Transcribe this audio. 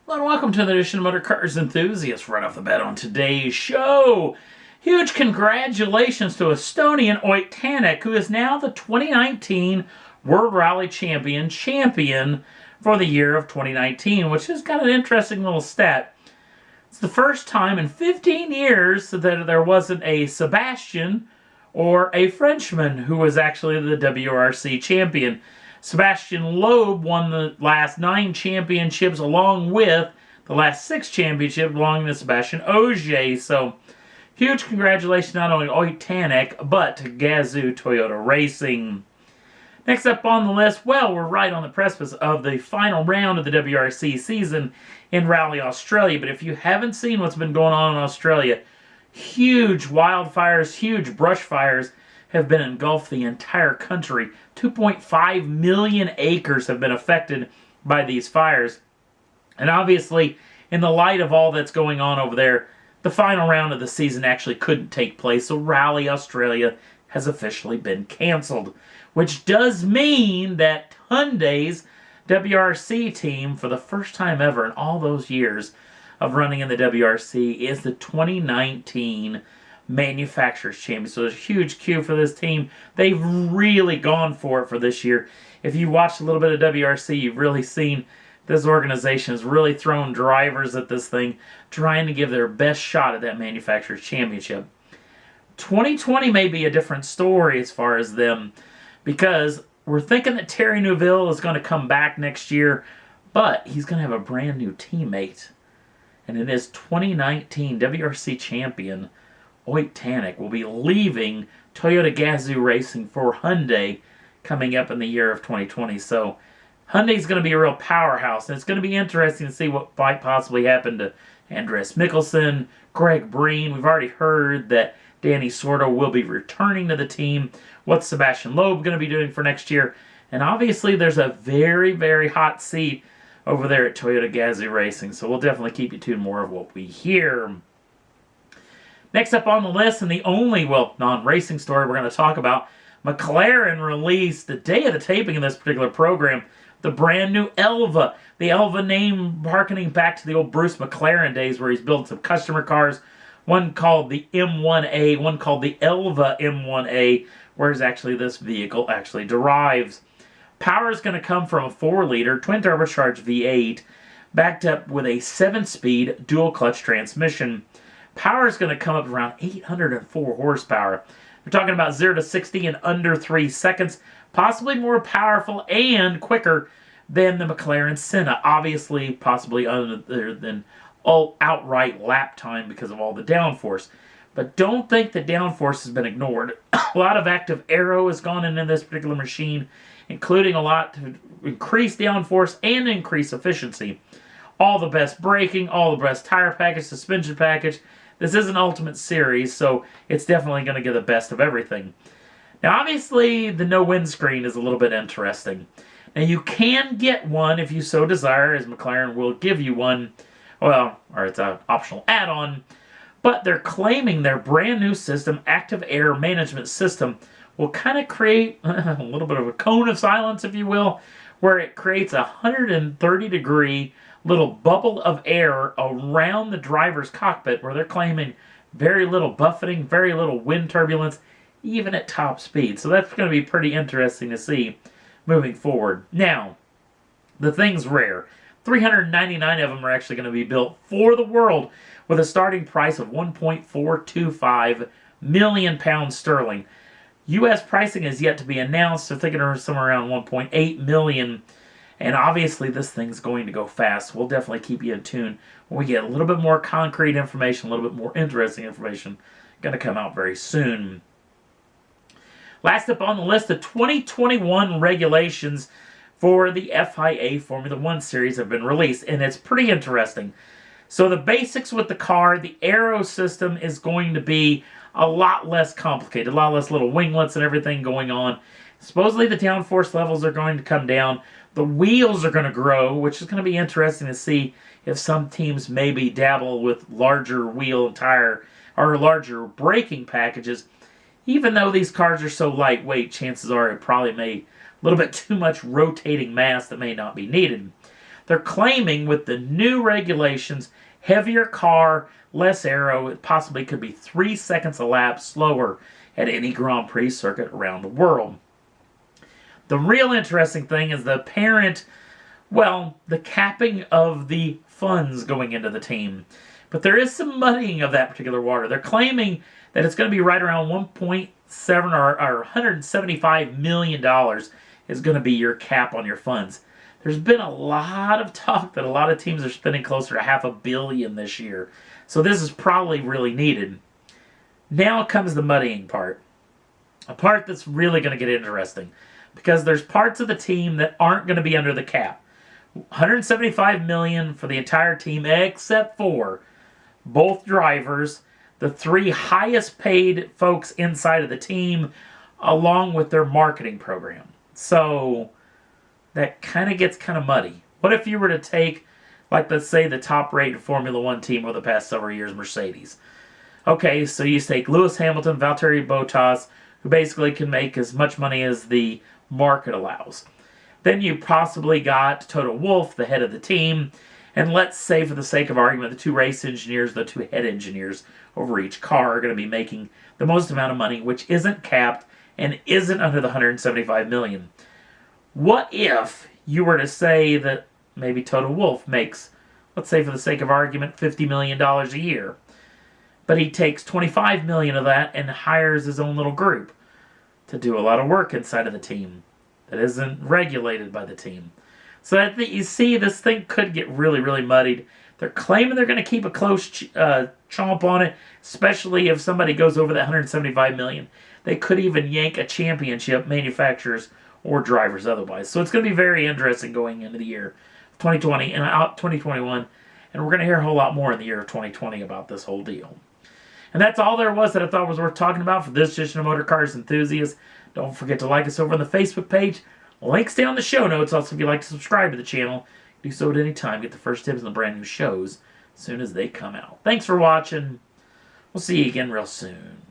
Hello and welcome to the edition of Motor Cars Enthusiasts. Right off the bat on today's show, huge congratulations to Estonian Ott Tänak, who is now the 2019 World Rally Champion for the year of 2019, which has got an interesting little stat. It's the first time in 15 years that there wasn't a Sebastian or a Frenchman who was actually the WRC champion. Sebastian Loeb won the last 9 championships along with the last 6 championships belonging to Sebastian Ogier. So, huge congratulations not only to Ott Tänak, but to Gazoo Toyota Racing. Next up on the list, well, we're right on the precipice of the final round of the WRC season in Rally Australia. But if you haven't seen what's been going on in Australia, huge wildfires, huge brush fires have been engulfed the entire country. 2.5 million acres have been affected by these fires. And obviously, in the light of all that's going on over there, the final round of the season actually couldn't take place, so Rally Australia has officially been canceled. Which does mean that Hyundai's WRC team, for the first time ever in all those years of running in the WRC, is the 2019 Manufacturers Champion. So there's a huge cue for this team. They've really gone for it for this year. If you watched a little bit of WRC, you've really seen this organization has really thrown drivers at this thing, trying to give their best shot at that Manufacturers Championship. 2020 may be a different story as far as them, because we're thinking that Terry Neuville is going to come back next year, but he's going to have a brand new teammate. And it is 2019 WRC champion Ott Tänak will be leaving Toyota Gazoo Racing for Hyundai coming up in the year of 2020. So Hyundai's going to be a real powerhouse, and it's going to be interesting to see what might possibly happen to Andreas Mikkelsen, Greg Breen. We've already heard that Danny Sordo will be returning to the team. What's Sebastian Loeb going to be doing for next year? And obviously there's a very, very hot seat over there at Toyota Gazoo Racing, so we'll definitely keep you tuned more of what we hear. Next up on the list, and the only, non-racing story we're going to talk about, McLaren released the day of the taping of this particular program, the brand new Elva. The Elva name harkening back to the old Bruce McLaren days where he's built some customer cars. One called the M1A, one called the Elva M1A, whereas actually this vehicle actually derives. Power is going to come from a 4-liter twin turbocharged V8 backed up with a 7-speed dual clutch transmission. Power is going to come up around 804 horsepower. We're talking about 0 to 60 in under 3 seconds, possibly more powerful and quicker than the McLaren Senna. Obviously, possibly other than outright lap time because of all the downforce. But don't think that downforce has been ignored. A lot of active aero has gone into this particular machine, including a lot to increase downforce and increase efficiency. All the best braking, all the best tire package, suspension package. This is an Ultimate Series, so it's definitely going to get the best of everything. Now, obviously, the no windscreen is a little bit interesting. Now, you can get one if you so desire, as McLaren will give you one. Well, or it's an optional add-on. But they're claiming their brand new system, Active Air Management System, will kind of create a little bit of a cone of silence, if you will, where it creates a 130-degree little bubble of air around the driver's cockpit, where they're claiming very little buffeting, very little wind turbulence, even at top speed. So that's going to be pretty interesting to see moving forward. Now, the thing's rare. 399 of them are actually going to be built for the world with a starting price of £1.425 million sterling. U.S. pricing is yet to be announced. They're thinking of somewhere around 1.8 million. And obviously this thing's going to go fast. We'll definitely keep you in tune when we get a little bit more concrete information, a little bit more interesting information going to come out very soon. Last up on the list, the 2021 regulations for the FIA Formula 1 series have been released, and it's pretty interesting. So the basics with the car, the aero system is going to be a lot less complicated, a lot less little winglets and everything going on. Supposedly the downforce levels are going to come down. The wheels are going to grow, which is going to be interesting to see if some teams maybe dabble with larger wheel and tire or larger braking packages. Even though these cars are so lightweight, chances are it probably may a little bit too much rotating mass that may not be needed. They're claiming with the new regulations, heavier car, less aero, it possibly could be 3 seconds a lap slower at any Grand Prix circuit around the world. The real interesting thing is the capping of the funds going into the team. But there is some muddying of that particular water. They're claiming that it's going to be right around 1.7 or $175 million is going to be your cap on your funds. There's been a lot of talk that a lot of teams are spending closer to $500 million this year. So this is probably really needed. Now comes the muddying part. A part that's really going to get interesting. Because there's parts of the team that aren't going to be under the cap. $175 million for the entire team except for both drivers, the 3 highest paid folks inside of the team, along with their marketing program. So that kind of gets kind of muddy. What if you were to take, like, let's say the top-rated Formula One team over the past several years, Mercedes? Okay, so you take Lewis Hamilton, Valtteri Bottas, who basically can make as much money as the market allows. Then you possibly got Toto Wolff, the head of the team, and let's say for the sake of argument, the 2 race engineers, the 2 head engineers over each car are going to be making the most amount of money, which isn't capped and isn't under the $175 million. What if you were to say that maybe Toto Wolff makes, let's say for the sake of argument, $50 million a year, but he takes $25 million of that and hires his own little group to do a lot of work inside of the team that isn't regulated by the team. So that you see, this thing could get really, really muddied. They're claiming they're going to keep a close chomp on it, especially if somebody goes over that $175 million. They could even yank a championship, manufacturers or drivers otherwise. So it's going to be very interesting going into the year 2020 and out 2021. And we're going to hear a whole lot more in the year of 2020 about this whole deal. And that's all there was that I thought was worth talking about for this edition of Motor Cars Enthusiasts. Don't forget to like us over on the Facebook page. Links down in the show notes. Also, if you'd like to subscribe to the channel, do so at any time. Get the first dibs on the brand new shows as soon as they come out. Thanks for watching. We'll see you again real soon.